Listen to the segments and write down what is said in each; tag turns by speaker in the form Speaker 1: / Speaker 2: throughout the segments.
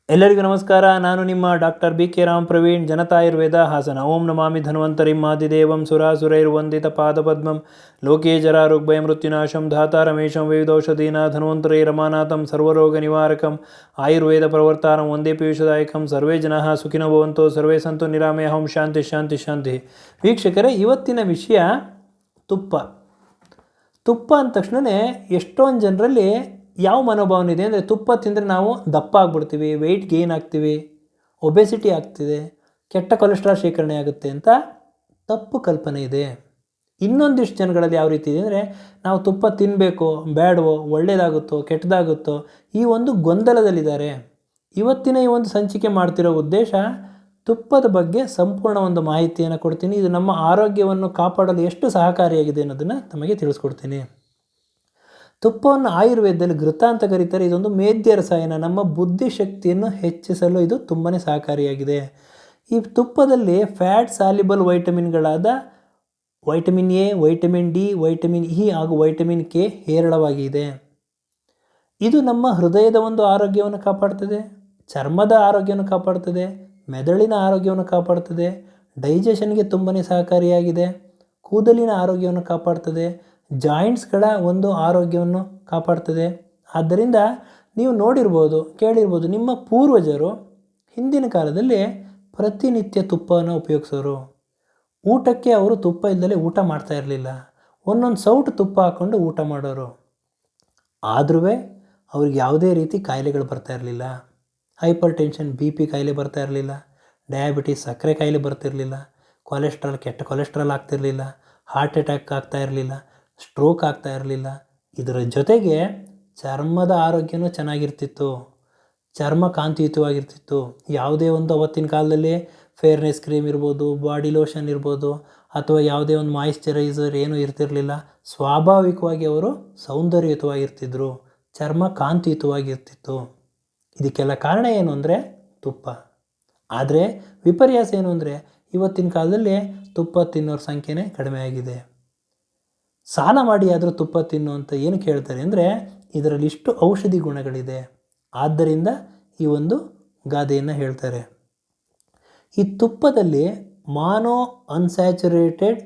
Speaker 1: ಎಲ್ಲರಿಗೂ ನಮಸ್ಕಾರ. ನಾನು ನಿಮ್ಮ doctor B K Ram Praveen, ಜನತಾಯುರ್ವೇದ ಹಾಸನ. ಓಂ ನಮಾಮಿ ಧನ್ವಂತರಿಂ ಆದಿದೇವಂ ಸುರಾಸುರೈರ್ವಂದಿತ ಪಾದಪದ್ಮಂ ಲೋಕೇ ಜರಾರೋಗ್ಭಯ ಮೃತ್ಯುನಾಶಂ ಧಾತಾರಮೇಶಂ ವಿವಿಧೌಷಧೀನ ಧನ್ವಂತರೈ ರಮಾನಾಥಂ ಸರ್ವರೋಗ ನಿವಾರಕಂ ಆಯುರ್ವೇದ ಪ್ರವರ್ತಾರಂ ವಂದೇ ಪೀಯೂಷದಾಯಕಂ. ಸರ್ವೇ ಜನಃ ಸುಖಿನೋ ಭವಂತೋ ಸರ್ವೇ ಸಂತು ನಿರಾಮಯ. ಓಂ ಶಾಂತಿ ಶಾಂತಿ ಶಾಂತಿ. ವೀಕ್ಷಕರೇ, ಇವತ್ತಿನ ವಿಷಯ ತುಪ್ಪ. ತುಪ್ಪ ಅಂದ ತಕ್ಷಣವೇ ಎಷ್ಟೊಂದು ಜನರಲ್ಲಿ ಯಾವ ಮನೋಭಾವನೆ ಇದೆ ಅಂದರೆ, ತುಪ್ಪ ತಿಂದರೆ ನಾವು ದಪ್ಪ ಆಗ್ಬಿಡ್ತೀವಿ, ವೆಯ್ಟ್ ಗೇನ್ ಆಗ್ತೀವಿ, ಒಬೆಸಿಟಿ ಆಗ್ತಿದೆ, ಕೆಟ್ಟ ಕೊಲೆಸ್ಟ್ರಾಲ್ ಶೇಖರಣೆ ಆಗುತ್ತೆ ಅಂತ ತಪ್ಪು ಕಲ್ಪನೆ ಇದೆ. ಇನ್ನೊಂದಿಷ್ಟು ಜನಗಳಲ್ಲಿ ಯಾವ ರೀತಿ ಇದೆ ಅಂದರೆ, ನಾವು ತುಪ್ಪ ತಿನ್ನಬೇಕೋ ಬೇಡವೋ, ಒಳ್ಳೆಯದಾಗುತ್ತೋ ಕೆಟ್ಟದಾಗುತ್ತೋ, ಈ ಒಂದು ಗೊಂದಲದಲ್ಲಿದ್ದಾರೆ. ಇವತ್ತಿನ ಈ ಒಂದು ಸಂಚಿಕೆ ಮಾಡ್ತಿರೋ ಉದ್ದೇಶ, ತುಪ್ಪದ ಬಗ್ಗೆ ಸಂಪೂರ್ಣ ಒಂದು ಮಾಹಿತಿಯನ್ನು ಕೊಡ್ತೀನಿ. ಇದು ನಮ್ಮ ಆರೋಗ್ಯವನ್ನು ಕಾಪಾಡಲು ಎಷ್ಟು ಸಹಕಾರಿಯಾಗಿದೆ ಅನ್ನೋದನ್ನು ತಮಗೆ ತಿಳಿಸ್ಕೊಡ್ತೀನಿ. ತುಪ್ಪವನ್ನು ಆಯುರ್ವೇದದಲ್ಲಿ ಘೃತ ಅಂತ ಕರೀತಾರೆ. ಇದೊಂದು ಮೇದ್ಯ ರಸಾಯನ. ನಮ್ಮ ಬುದ್ಧಿಶಕ್ತಿಯನ್ನು ಹೆಚ್ಚಿಸಲು ಇದು ತುಂಬಾ ಸಹಕಾರಿಯಾಗಿದೆ. ಈ ತುಪ್ಪದಲ್ಲಿ ಫ್ಯಾಟ್ ಸಾಲ್ಯುಬಲ್ ವೈಟಮಿನ್ಗಳಾದ vitamin A, vitamin D, vitamin E ಹಾಗೂ ವೈಟಮಿನ್ ಕೆ ಹೇರಳವಾಗಿದೆ. ಇದು ನಮ್ಮ ಹೃದಯದ ಒಂದು ಆರೋಗ್ಯವನ್ನು ಕಾಪಾಡ್ತದೆ, ಚರ್ಮದ ಆರೋಗ್ಯವನ್ನು ಕಾಪಾಡ್ತದೆ, ಮೆದುಳಿನ ಆರೋಗ್ಯವನ್ನು ಕಾಪಾಡ್ತದೆ, ಡೈಜೆಷನ್ಗೆ ತುಂಬಾ ಸಹಕಾರಿಯಾಗಿದೆ, ಕೂದಲಿನ ಆರೋಗ್ಯವನ್ನು ಕಾಪಾಡ್ತದೆ, ಜಾಯಿಂಟ್ಸ್ಗಳ ಒಂದು ಆರೋಗ್ಯವನ್ನು ಕಾಪಾಡ್ತದೆ. ಆದ್ದರಿಂದ ನೀವು ನೋಡಿರ್ಬೋದು, ಕೇಳಿರ್ಬೋದು, ನಿಮ್ಮ ಪೂರ್ವಜರು ಹಿಂದಿನ ಕಾಲದಲ್ಲಿ ಪ್ರತಿನಿತ್ಯ ತುಪ್ಪವನ್ನು ಉಪಯೋಗಿಸೋರು. ಊಟಕ್ಕೆ ಅವರು ತುಪ್ಪ ಇಲ್ಲದೆ ಊಟ ಮಾಡ್ತಾ ಇರಲಿಲ್ಲ. ಒಂದೊಂದು ಸೌಟು ತುಪ್ಪ ಹಾಕ್ಕೊಂಡು ಊಟ ಮಾಡೋರು. ಆದ್ರೂ ಅವ್ರಿಗೆ ಯಾವುದೇ ರೀತಿ ಕಾಯಿಲೆಗಳು ಬರ್ತಾ ಇರಲಿಲ್ಲ. ಹೈಪರ್ ಟೆನ್ಷನ್, ಬಿ ಪಿ ಕಾಯಿಲೆ ಬರ್ತಾ ಇರಲಿಲ್ಲ, ಡಯಾಬಿಟಿಸ್ ಸಕ್ಕರೆ ಕಾಯಿಲೆ ಬರ್ತಿರಲಿಲ್ಲ, ಕೊಲೆಸ್ಟ್ರಾಲ್ ಕೆಟ್ಟ ಕೊಲೆಸ್ಟ್ರಾಲ್ ಆಗ್ತಿರಲಿಲ್ಲ, ಹಾರ್ಟ್ ಅಟ್ಯಾಕ್ ಆಗ್ತಾ ಇರಲಿಲ್ಲ, ಸ್ಟ್ರೋಕ್ ಆಗ್ತಾ ಇರಲಿಲ್ಲ. ಇದರ ಜೊತೆಗೆ ಚರ್ಮದ ಆರೋಗ್ಯನೂ ಚೆನ್ನಾಗಿರ್ತಿತ್ತು, ಚರ್ಮ ಕಾಂತಿಯುತವಾಗಿರ್ತಿತ್ತು. ಯಾವುದೇ ಒಂದು ಅವತ್ತಿನ ಕಾಲದಲ್ಲಿ ಫೇರ್ನೆಸ್ ಕ್ರೀಮ್ ಇರ್ಬೋದು, ಬಾಡಿ ಲೋಷನ್ ಇರ್ಬೋದು, ಅಥವಾ ಯಾವುದೇ ಒಂದು ಮಾಯಿಶ್ಚರೈಸರ್ ಏನೂ ಇರ್ತಿರಲಿಲ್ಲ. ಸ್ವಾಭಾವಿಕವಾಗಿ ಅವರು ಸೌಂದರ್ಯಯುತವಾಗಿರ್ತಿದ್ರು, ಚರ್ಮ ಕಾಂತಿಯುತವಾಗಿರ್ತಿತ್ತು. ಇದಕ್ಕೆಲ್ಲ ಕಾರಣ ಏನು ಅಂದರೆ ತುಪ್ಪ. ಆದರೆ ವಿಪರ್ಯಾಸ ಏನು ಅಂದರೆ, ಇವತ್ತಿನ ಕಾಲದಲ್ಲಿ ತುಪ್ಪ ತಿನ್ನೋರ ಸಂಖ್ಯೆನೇ ಕಡಿಮೆ ಆಗಿದೆ. ಸಾಲ ಮಾಡಿ ಆದರೂ ತುಪ್ಪ ತಿನ್ನು ಅಂತ ಏನು ಕೇಳ್ತಾರೆ ಅಂದರೆ, ಇದರಲ್ಲಿ ಇಷ್ಟು ಔಷಧಿ ಗುಣಗಳಿದೆ, ಆದ್ದರಿಂದ ಈ ಒಂದು ಗಾದೆಯನ್ನು ಹೇಳ್ತಾರೆ. ಈ ತುಪ್ಪದಲ್ಲಿ ಮಾನೋ ಅನ್ಸ್ಯಾಚುರೇಟೆಡ್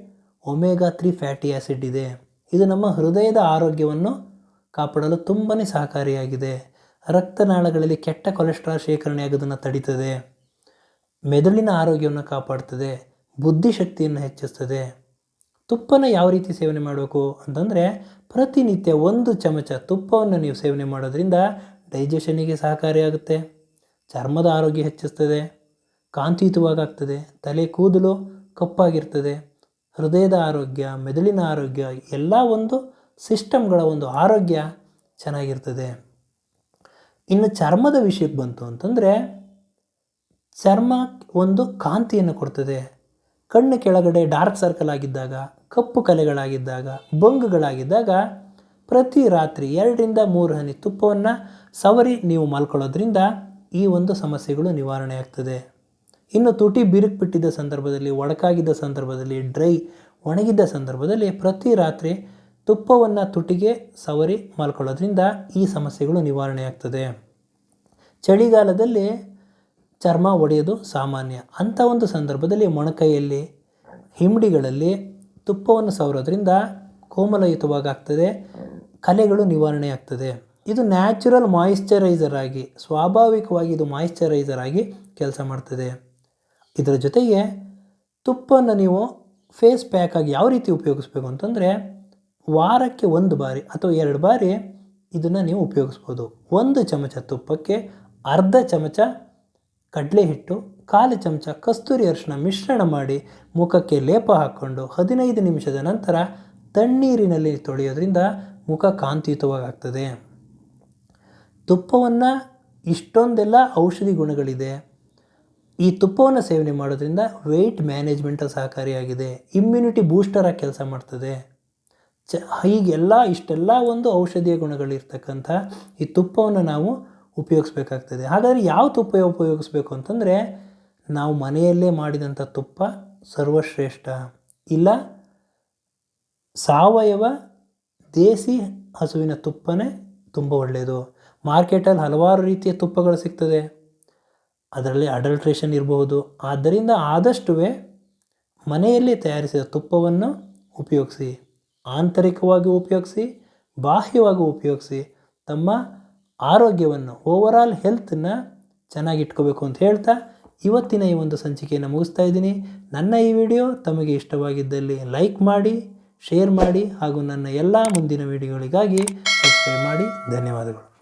Speaker 1: ಒಮೆಗಾ 3 ಫ್ಯಾಟಿ ಆ್ಯಸಿಡ್ ಇದೆ. ಇದು ನಮ್ಮ ಹೃದಯದ ಆರೋಗ್ಯವನ್ನು ಕಾಪಾಡಲು ತುಂಬಾ ಸಹಕಾರಿಯಾಗಿದೆ. ರಕ್ತನಾಳಗಳಲ್ಲಿ ಕೆಟ್ಟ ಕೊಲೆಸ್ಟ್ರಾಲ್ ಶೇಖರಣೆ ಆಗೋದನ್ನು ತಡೀತದೆ, ಮೆದುಳಿನ ಆರೋಗ್ಯವನ್ನು ಕಾಪಾಡ್ತದೆ, ಬುದ್ಧಿಶಕ್ತಿಯನ್ನು ಹೆಚ್ಚಿಸ್ತದೆ. ತುಪ್ಪನ ಯಾವ ರೀತಿ ಸೇವನೆ ಮಾಡಬೇಕು ಅಂತಂದರೆ, ಪ್ರತಿನಿತ್ಯ 1 ಚಮಚ ತುಪ್ಪವನ್ನು ನೀವು ಸೇವನೆ ಮಾಡೋದ್ರಿಂದ ಡೈಜೆಷನಿಗೆ ಸಹಕಾರಿಯಾಗುತ್ತೆ, ಚರ್ಮದ ಆರೋಗ್ಯ ಹೆಚ್ಚಿಸ್ತದೆ, ಕಾಂತಿಯುತವಾಗ್ತದೆ, ತಲೆ ಕೂದಲು ಕಪ್ಪಾಗಿರ್ತದೆ, ಹೃದಯದ ಆರೋಗ್ಯ, ಮೆದುಳಿನ ಆರೋಗ್ಯ, ಎಲ್ಲ ಒಂದು ಸಿಸ್ಟಮ್ಗಳ ಒಂದು ಆರೋಗ್ಯ ಚೆನ್ನಾಗಿರ್ತದೆ. ಇನ್ನು ಚರ್ಮದ ವಿಷಯಕ್ಕೆ ಬಂತು ಅಂತಂದರೆ, ಚರ್ಮ ಒಂದು ಕಾಂತಿಯನ್ನು ಕೊಡ್ತದೆ. ಕಣ್ಣು ಕೆಳಗಡೆ ಡಾರ್ಕ್ ಸರ್ಕಲ್ ಆಗಿದ್ದಾಗ, ಕಪ್ಪು ಕಲೆಗಳಾಗಿದ್ದಾಗ, ಬಂಗುಗಳಾಗಿದ್ದಾಗ ಪ್ರತಿ ರಾತ್ರಿ 2 ರಿಂದ 3 ಹನಿ ತುಪ್ಪವನ್ನು ಸವರಿ ನೀವು ಮಲ್ಕೊಳ್ಳೋದ್ರಿಂದ ಈ ಒಂದು ಸಮಸ್ಯೆಗಳು ನಿವಾರಣೆ ಆಗ್ತದೆ. ಇನ್ನು ತುಟಿ ಬಿರುಕು ಬಿಟ್ಟಿದ್ದ ಸಂದರ್ಭದಲ್ಲಿ, ಒಡಕಾಗಿದ್ದ ಸಂದರ್ಭದಲ್ಲಿ, ಒಣಗಿದ್ದ ಸಂದರ್ಭದಲ್ಲಿ ಪ್ರತಿ ರಾತ್ರಿ ತುಪ್ಪವನ್ನು ತುಟಿಗೆ ಸವರಿ ಮಲ್ಕೊಳ್ಳೋದ್ರಿಂದ ಈ ಸಮಸ್ಯೆಗಳು ನಿವಾರಣೆ ಆಗ್ತದೆ. ಚಳಿಗಾಲದಲ್ಲಿ ಚರ್ಮ ಒಡೆಯೋದು ಸಾಮಾನ್ಯ. ಅಂಥ ಒಂದು ಸಂದರ್ಭದಲ್ಲಿ ಮೊಣಕೈಯಲ್ಲಿ, ಹಿಮ್ಮಡಿಗಳಲ್ಲಿ ತುಪ್ಪವನ್ನು ಸವರೋದ್ರಿಂದ ಕೋಮಲಯುತವಾಗ್ತದೆ, ಕಲೆಗಳು ನಿವಾರಣೆ ಆಗ್ತದೆ. ಇದು ನ್ಯಾಚುರಲ್ ಮಾಯಿಶ್ಚರೈಸರ್ ಆಗಿ, ಸ್ವಾಭಾವಿಕವಾಗಿ ಇದು ಮಾಯಿಶ್ಚರೈಸರ್ ಆಗಿ ಕೆಲಸ ಮಾಡ್ತದೆ. ಇದರ ಜೊತೆಗೆ ತುಪ್ಪವನ್ನು ನೀವು ಫೇಸ್ ಪ್ಯಾಕ್ ಆಗಿ ಯಾವ ರೀತಿ ಉಪಯೋಗಿಸ್ಬೇಕು ಅಂತಂದರೆ, ವಾರಕ್ಕೆ 1 ಬಾರಿ ಅಥವಾ 2 ಬಾರಿ ಇದನ್ನು ನೀವು ಉಪಯೋಗಿಸ್ಬೋದು. 1 ಚಮಚ ತುಪ್ಪಕ್ಕೆ ಅರ್ಧ ಚಮಚ ಕಡಲೆ ಹಿಟ್ಟು, 1/4 ಚಮಚ ಕಸ್ತೂರಿ ಅರಿಶಿನ ಮಿಶ್ರಣ ಮಾಡಿ ಮುಖಕ್ಕೆ ಲೇಪ ಹಾಕ್ಕೊಂಡು 15 ನಿಮಿಷದ ನಂತರ ತಣ್ಣೀರಿನಲ್ಲಿ ತೊಳೆಯೋದ್ರಿಂದ ಮುಖ ಕಾಂತಿಯುತವಾಗ್ತದೆ. ತುಪ್ಪವನ್ನು ಇಷ್ಟೊಂದೆಲ್ಲ ಔಷಧಿ ಗುಣಗಳಿದೆ. ಈ ತುಪ್ಪವನ್ನು ಸೇವನೆ ಮಾಡೋದ್ರಿಂದ ವೆಯ್ಟ್ ಮ್ಯಾನೇಜ್ಮೆಂಟ್ ಸಹಕಾರಿಯಾಗಿದೆ, ಇಮ್ಯುನಿಟಿ ಬೂಸ್ಟರಾಗಿ ಕೆಲಸ ಮಾಡ್ತದೆ. ಹೀಗೆಲ್ಲ ಇಷ್ಟೆಲ್ಲ ಒಂದು ಔಷಧೀಯ ಗುಣಗಳಿರ್ತಕ್ಕಂಥ ಈ ತುಪ್ಪವನ್ನು ನಾವು ಉಪಯೋಗಿಸ್ಬೇಕಾಗ್ತದೆ. ಹಾಗಾದರೆ ಯಾವ ತುಪ್ಪ ಉಪಯೋಗಿಸ್ಬೇಕು ಅಂತಂದರೆ, ನಾವು ಮನೆಯಲ್ಲೇ ಮಾಡಿದಂಥ ತುಪ್ಪ ಸರ್ವಶ್ರೇಷ್ಠ. ಇಲ್ಲ ಸಾವಯವ ದೇಸಿ ಹಸುವಿನ ತುಪ್ಪನೇ ತುಂಬ ಒಳ್ಳೆಯದು. ಮಾರ್ಕೆಟಲ್ಲಿ ಹಲವಾರು ರೀತಿಯ ತುಪ್ಪಗಳು ಸಿಗ್ತದೆ. ಅದರಲ್ಲಿ ಅಡಲ್ಟ್ರೇಷನ್ ಇರಬಹುದು. ಆದ್ದರಿಂದ ಆದಷ್ಟು ಮನೆಯಲ್ಲಿ ತಯಾರಿಸಿದ ತುಪ್ಪವನ್ನು ಉಪಯೋಗಿಸಿ, ಆಂತರಿಕವಾಗಿ ಉಪಯೋಗಿಸಿ, ಬಾಹ್ಯವಾಗಿ ಉಪಯೋಗಿಸಿ. ತಮ್ಮ ಆರೋಗ್ಯವನ್ನು, ಓವರಾಲ್ ಹೆಲ್ತನ್ನು ಚೆನ್ನಾಗಿಟ್ಕೋಬೇಕು ಅಂತ ಹೇಳ್ತಾ ಇವತ್ತಿನ ಈ ಒಂದು ಸಂಚಿಕೆಯನ್ನು ಮುಗಿಸ್ತಾ ಇದ್ದೀನಿ. ನನ್ನ ಈ ವಿಡಿಯೋ ತಮಗೆ ಇಷ್ಟವಾಗಿದ್ದಲ್ಲಿ ಲೈಕ್ ಮಾಡಿ, ಶೇರ್ ಮಾಡಿ ಹಾಗೂ ನನ್ನ ಎಲ್ಲ ಮುಂದಿನ ವಿಡಿಯೋಗಳಿಗಾಗಿ ಸಬ್ಸ್ಕ್ರೈಬ್ ಮಾಡಿ. ಧನ್ಯವಾದಗಳು.